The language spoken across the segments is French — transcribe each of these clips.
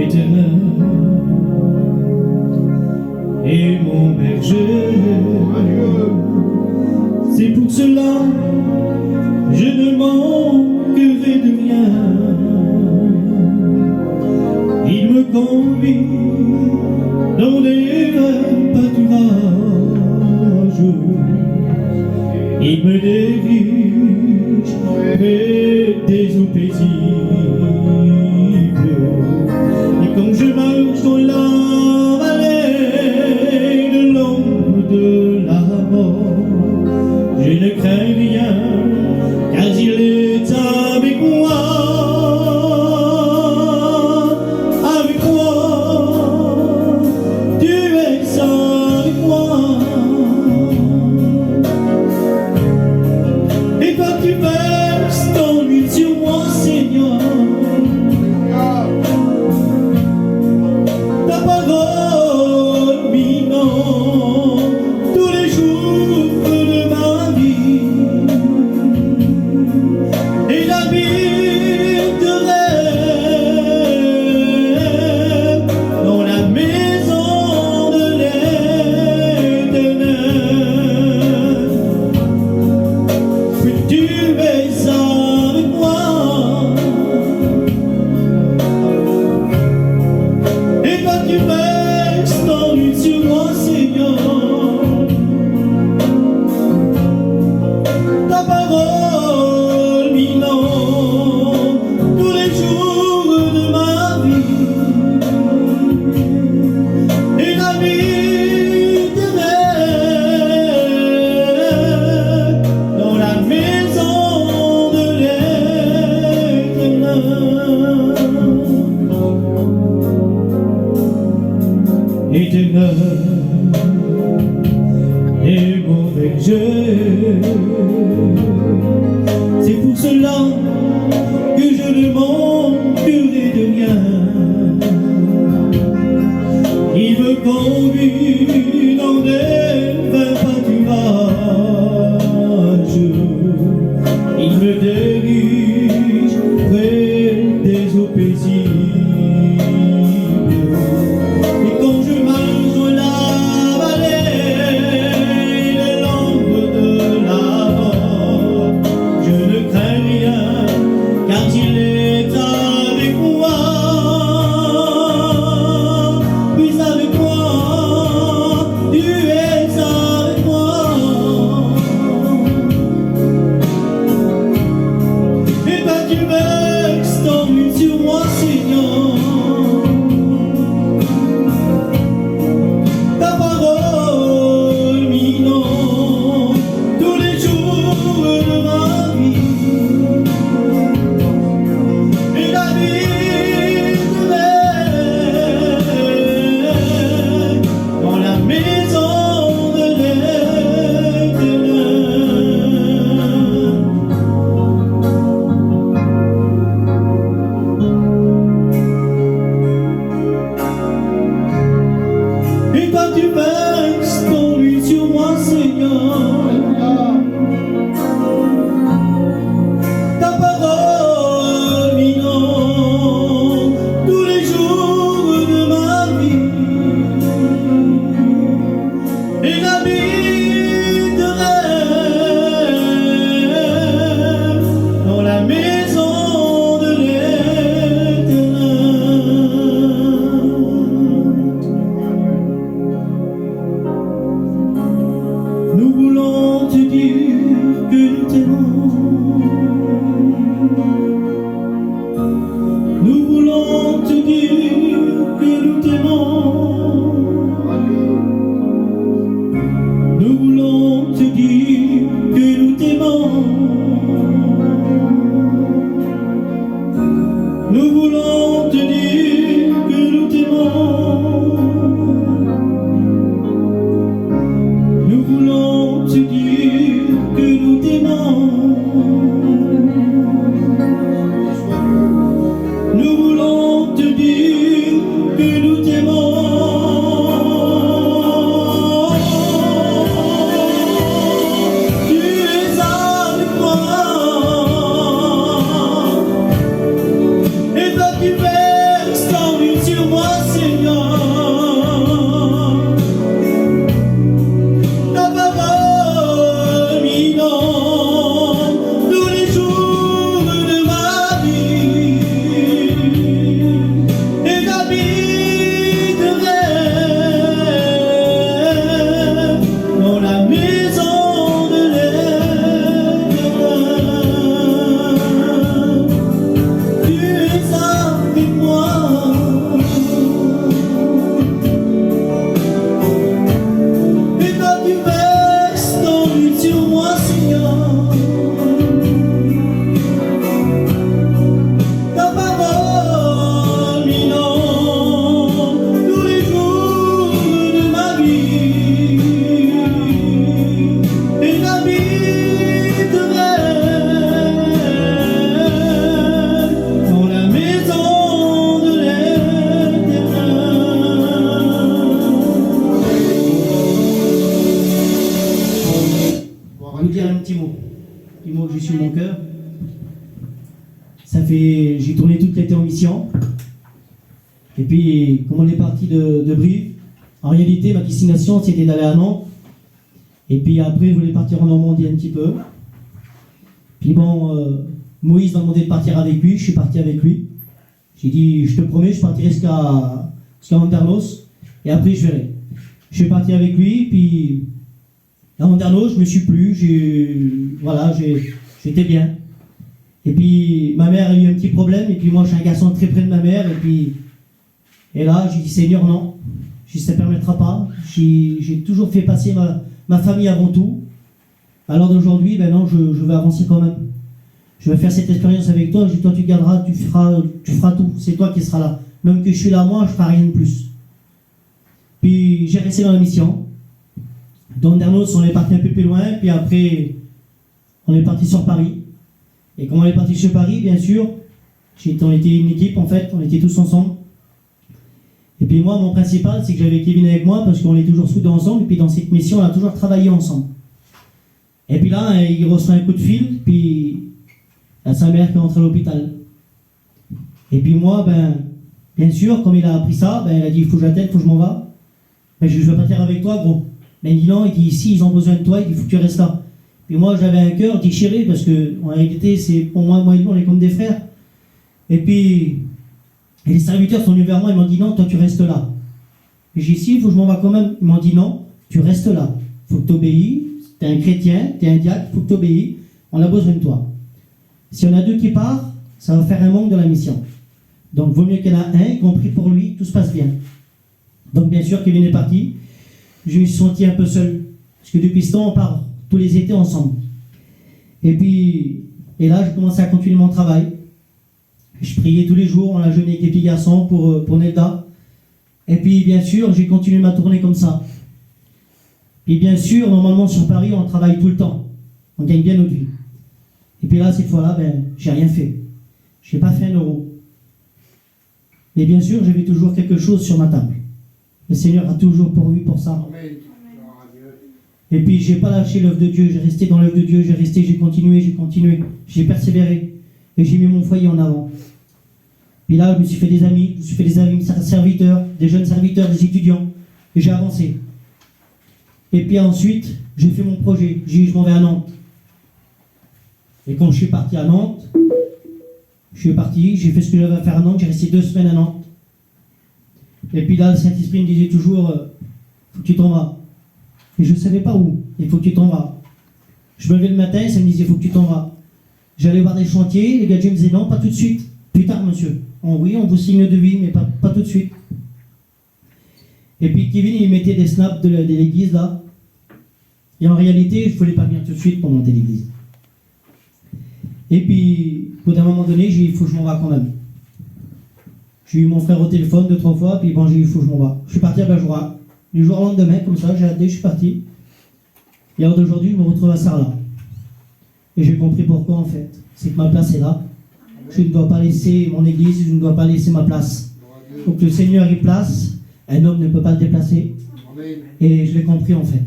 éternel et mon berger. C'est pour cela je ne manquerai de rien. Il me conduit dans les verts pâturages. Il me dirige près des eaux paisibles. Et quand je marche dans la vallée de l'ombre de la mort, je ne crains rien, car il est avec moi. Avec moi, tu es avec moi. Et toi tu verses ton huile sur moi, Seigneur. Ta parole m'inonde tous les jours de ma vie. Et j'habiterai dans la maison de l'Éternel. Puis tu es avec moi. Et toi tu verses ton huile sur moi, Seigneur. Ta parole m'inonde tous les jours de ma vie. Et j'habiterai dans la maison de l'Éternel. Éternel et mon berger. C'est pour cela que je ne manquerai de rien. Il me conduit dans des verts pâturages. Il me dirige près des eaux paisibles. Et quand je marche dans la vallée de l'ombre de la mort, je ne crains rien, car il est avec moi. Oui, avec moi, tu es avec moi. Et toi tu verses ton huile sur moi, Seigneur. Ta parole m'inonde tous les jours de ma vie. J'ai tourné toute l'été en mission. Et puis, comme on est parti de Brive, en réalité, ma destination, c'était d'aller à Nantes. Et puis après, je voulais partir en Normandie un petit peu. Puis bon, Moïse m'a demandé de partir avec lui, je suis parti avec lui. J'ai dit, je te promets, je partirai jusqu'à Andernos, et après je verrai. Je suis parti avec lui, puis à Andernos, je me suis plu, j'étais bien. Et puis ma mère a eu un petit problème, et puis moi je suis un garçon très près de ma mère, et là j'ai dit, Seigneur, non, ça ne permettra pas. J'ai toujours fait passer ma famille avant tout. Alors d'aujourd'hui, ben non, je vais avancer quand même. Je vais faire cette expérience avec toi. Je dis, toi tu garderas, tu feras tout. C'est toi qui seras là. Même que je suis là, moi, je ne ferai rien de plus. Puis j'ai resté dans la mission. D'Andernos, on est parti un peu plus loin. Puis après, on est parti sur Paris. Et quand on est parti sur Paris, bien sûr, on était une équipe en fait, on était tous ensemble. Et puis moi, mon principal, c'est que j'avais Kevin avec moi parce qu'on est toujours soudés ensemble. Et puis dans cette mission, on a toujours travaillé ensemble. Et puis là, il reçoit un coup de fil, puis il y a sa mère qui est entrée à l'hôpital. Et puis moi, bien sûr, comme il a appris ça, il a dit, il faut que j'attende, il faut que je m'en va. Je ne veux pas partir avec toi, gros. Mais il dit non, il dit, si ils ont besoin de toi, il dit, il faut que tu restes là. Puis moi, j'avais un cœur déchiré, parce que en réalité, c'est pour moi et lui, on est comme des frères. Et puis, les serviteurs sont venus vers moi, ils m'ont dit, non, toi tu restes là. Et j'ai dit, si, il faut que je m'en va quand même. Ils m'ont dit, non, tu restes là. Il faut que tu obéis. T'es un chrétien, t'es un diacre, il faut que tu obéis, on a besoin de toi. Si on a deux qui partent, ça va faire un manque de la mission. Donc, vaut mieux qu'il y en a un, y compris pour lui, tout se passe bien. Donc, bien sûr, Kevin est parti. Je me suis senti un peu seul. Parce que depuis ce temps, on part tous les étés ensemble. Et là, j'ai commencé à continuer mon travail. Je priais tous les jours, on a jeûné avec les petits garçons pour Nelda. Et puis, bien sûr, j'ai continué ma tournée comme ça. Et bien sûr, normalement sur Paris, on travaille tout le temps. On gagne bien notre vie. Et puis là, cette fois-là, j'ai rien fait. Je n'ai pas fait un euro. Mais bien sûr, j'avais toujours quelque chose sur ma table. Le Seigneur a toujours pourvu pour ça. Amen. Et puis, je n'ai pas lâché l'œuvre de Dieu. J'ai resté dans l'œuvre de Dieu. J'ai continué. J'ai persévéré. Et j'ai mis mon foyer en avant. Puis là, je me suis fait des amis. Serviteurs, des jeunes serviteurs, des étudiants. Et j'ai avancé. Et puis ensuite, j'ai fait mon projet. J'ai dit, je m'en vais à Nantes. Et quand je suis parti à Nantes, j'ai fait ce que j'avais à faire à Nantes. J'ai resté 2 semaines à Nantes. Et puis là, le Saint-Esprit me disait toujours, faut que tu t'en vas. Et je ne savais pas où. Il faut que tu t'en vas. Je me levais le matin, ça me disait, il faut que tu t'en vas. J'allais voir des chantiers, les gars me disaient, non, pas tout de suite. Plus tard, monsieur. Oui, on vous signe de vie, mais pas tout de suite. Et puis Kevin, il mettait des snaps de l'église là. Et en réalité, je ne voulais pas venir tout de suite pour monter l'église. Et puis, au bout d'un moment donné, j'ai dit, il faut que je m'en va quand même. J'ai eu mon frère au téléphone 2-3 fois, puis bon, j'ai dit, il faut que je m'en va. Je suis parti à Bajoura. Du jour au lendemain, comme ça, j'ai hâté, je suis parti. Et alors d'aujourd'hui, je me retrouve à Sarlat. Et j'ai compris pourquoi en fait. C'est que ma place est là. Je ne dois pas laisser mon église, je ne dois pas laisser ma place. Donc le Seigneur y place. Un homme ne peut pas le déplacer. Et je l'ai compris en fait.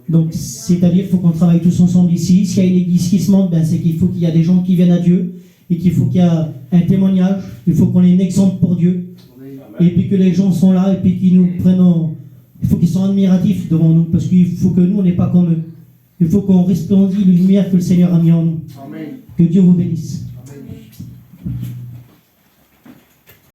Donc, c'est-à-dire qu'il faut qu'on travaille tous ensemble ici. S'il y a une église qui se monte, c'est qu'il faut qu'il y ait des gens qui viennent à Dieu et qu'il faut qu'il y ait un témoignage. Il faut qu'on ait un exemple pour Dieu. Et puis que les gens sont là et puis qu'ils nous prennent il faut qu'ils soient admiratifs devant nous parce qu'il faut que nous, on n'est pas comme eux. Il faut qu'on resplendisse la lumière que le Seigneur a mis en nous. Amen. Que Dieu vous bénisse.